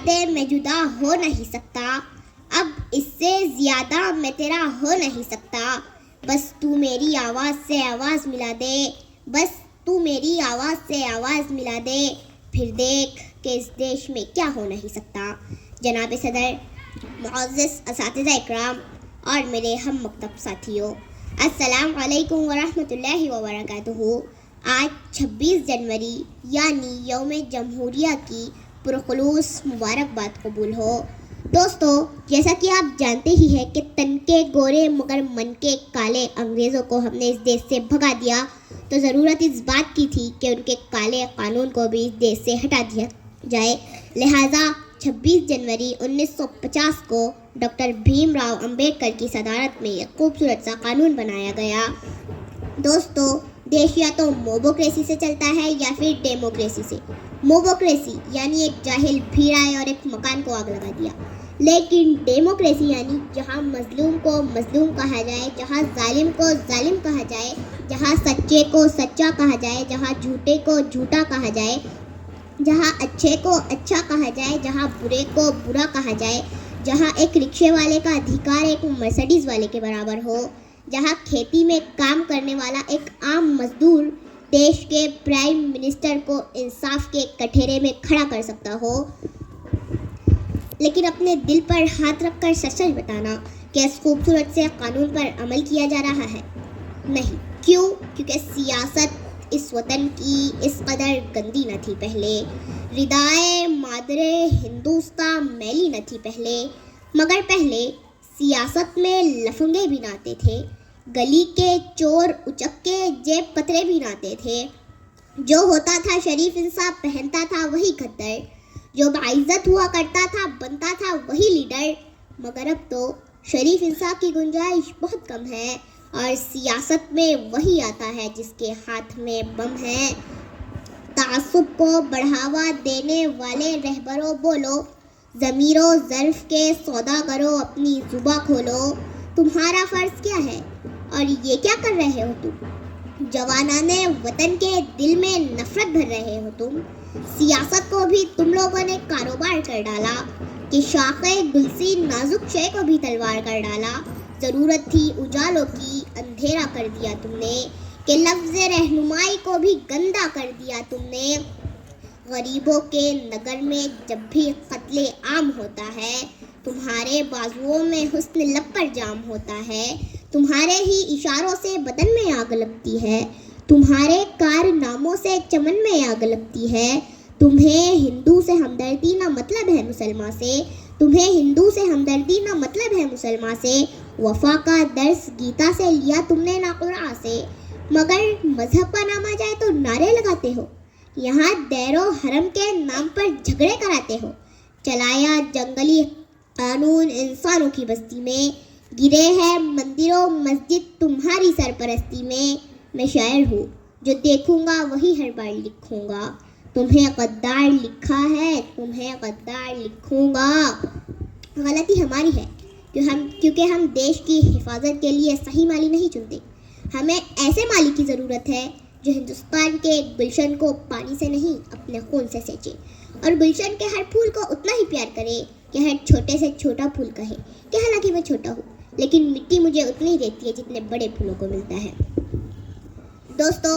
زیادہ میں جدا ہو نہیں سکتا، اب اس سے زیادہ میں تیرا ہو نہیں سکتا، بس تو میری آواز سے آواز ملا دے، بس تو میری آواز سے آواز ملا دے، پھر دیکھ کہ اس دیش میں کیا ہو نہیں سکتا۔ جناب صدر، معزز اساتذہ اکرام اور میرے ہم مکتب ساتھیوں، السلام علیکم ورحمۃ اللہ وبرکاتہ۔ آج 26 جنوری یعنی یوم جمہوریہ کی پرخلوص مبارکباد قبول ہو۔ دوستو، جیسا کہ آپ جانتے ہی ہیں کہ تن کے گورے مگر من کے کالے انگریزوں کو ہم نے اس دیش سے بھگا دیا، تو ضرورت اس بات کی تھی کہ ان کے کالے قانون کو بھی اس دیش سے ہٹا دیا جائے۔ لہٰذا 26 جنوری 1950 کو ڈاکٹر بھیم راؤ امبیڈکر کی صدارت میں ایک خوبصورت سا قانون بنایا گیا۔ دوستو، دیش یا تو موبوکریسی سے چلتا ہے یا پھر ڈیموکریسی سے۔ موبوکریسی یعنی ایک جاہل بھیڑ آئے اور ایک مکان کو آگ لگا دیا، لیکن ڈیموکریسی یعنی جہاں مظلوم کو مظلوم کہا جائے، جہاں ظالم کو ظالم کہا جائے، جہاں سچے کو سچا کہا جائے، جہاں جھوٹے کو جھوٹا کہا جائے، جہاں اچھے کو اچھا کہا جائے، جہاں برے کو برا کہا جائے، جہاں ایک رکشے والے کا ادھیکار ایک مرسڈیز والے کے برابر ہو، جہاں کھیتی میں کام کرنے والا ایک عام مزدور دیش کے پرائم منسٹر کو انصاف کے کٹہرے میں کھڑا کر سکتا ہو۔ لیکن اپنے دل پر ہاتھ رکھ کر سچ سچ بتانا کہ اس خوبصورت سے قانون پر عمل کیا جا رہا ہے؟ نہیں۔ کیوں؟ کیونکہ سیاست اس وطن کی اس قدر گندی نہ تھی پہلے، ردائے مادر ہندوستان میلی نہ تھی پہلے، مگر پہلے سیاست میں لفنگے بھی نہ آتے تھے، گلی کے چور اچکے جیب کترے بھی نہ آتے تھے، جو ہوتا تھا شریف انصاف پہنتا تھا وہی کھدر، جو باعزت ہوا کرتا تھا بنتا تھا وہی لیڈر۔ مگر اب تو شریف انصاف کی گنجائش بہت کم ہے اور سیاست میں وہی آتا ہے جس کے ہاتھ میں بم ہے۔ تعصب کو بڑھاوا دینے والے رہبروں بولو، ضمیر و ظرف کے سوداگروں اپنی زباں کھولو، تمہارا فرض کیا ہے اور یہ کیا کر رہے ہو تم؟ جوانان وطن کے دل میں نفرت بھر رہے ہو تم۔ سیاست کو بھی تم لوگوں نے کاروبار کر ڈالا کہ شاخِ گلسی نازک شے کو بھی تلوار کر ڈالا۔ ضرورت تھی اجالوں کی، اندھیرا کر دیا تم نے، کہ لفظ رہنمائی کو بھی گندا کر دیا تم نے۔ غریبوں کے نگر میں جب بھی قتل عام ہوتا ہے، تمہارے بازوؤں میں حسن لب پر جام ہوتا ہے، تمہارے ہی اشاروں سے بدن میں آگ لگتی ہے، تمہارے کارناموں سے چمن میں آگ لگتی ہے۔ تمہیں ہندو سے ہمدردی نہ مطلب ہے مسلمان سے، تمہیں ہندو سے ہمدردی نہ مطلب ہے مسلمان سے۔ وفا کا درس گیتا سے لیا تم نے نہ قرآن سے، مگر مذہب کا نام آ جائے تو نعرے لگاتے ہو، یہاں دیر و حرم کے نام پر جھگڑے کراتے ہو۔ چلایا جنگلی قانون انسانوں کی بستی میں، گرے ہیں مندر و مسجد تمہاری سرپرستی میں۔ میں شاعر ہوں، جو دیکھوں گا وہی ہر بار لکھوں گا، تمہیں غدار لکھا ہے تمہیں غدار لکھوں گا۔ غلطی ہماری ہے کیونکہ ہم دیش کی حفاظت کے لیے صحیح مالی نہیں چنتے۔ ہمیں ایسے مالی کی ضرورت ہے جو ہندوستان کے گلشن کو پانی سے نہیں اپنے خون سے سینچے، اور گلشن کے ہر پھول کو اتنا ہی پیار کرے کہ ہر چھوٹے سے چھوٹا پھول کہے کہ حالانکہ میں چھوٹا ہوں لیکن مٹی مجھے اتنی دیتی ہے جتنے بڑے پھولوں کو ملتا ہے۔ دوستو،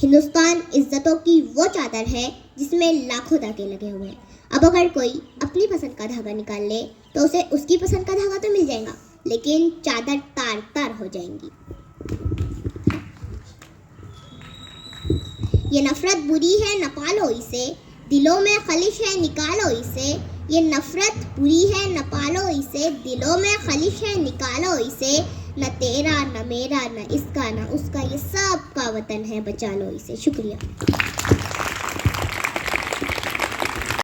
ہندوستان عزتوں کی وہ چادر ہے جس میں لاکھوں دھاگے لگے ہوئے ہیں۔ اب اگر کوئی اپنی پسند کا دھاگا نکال لے تو اسے اس کی پسند کا دھاگا تو مل جائے گا، لیکن چادر تار تار ہو جائیں گی۔ یہ نفرت بری ہے نہ پالو اسے، دلوں میں خلش ہے نکالو اسے۔ یہ نفرت بری ہے نہ پالو اسے، دلوں میں خلش ہے نکالو اسے۔ نہ تیرا نہ میرا نہ اس کا نہ اس کا، یہ سب کا وطن ہے، بچا لو اسے۔ شکریہ۔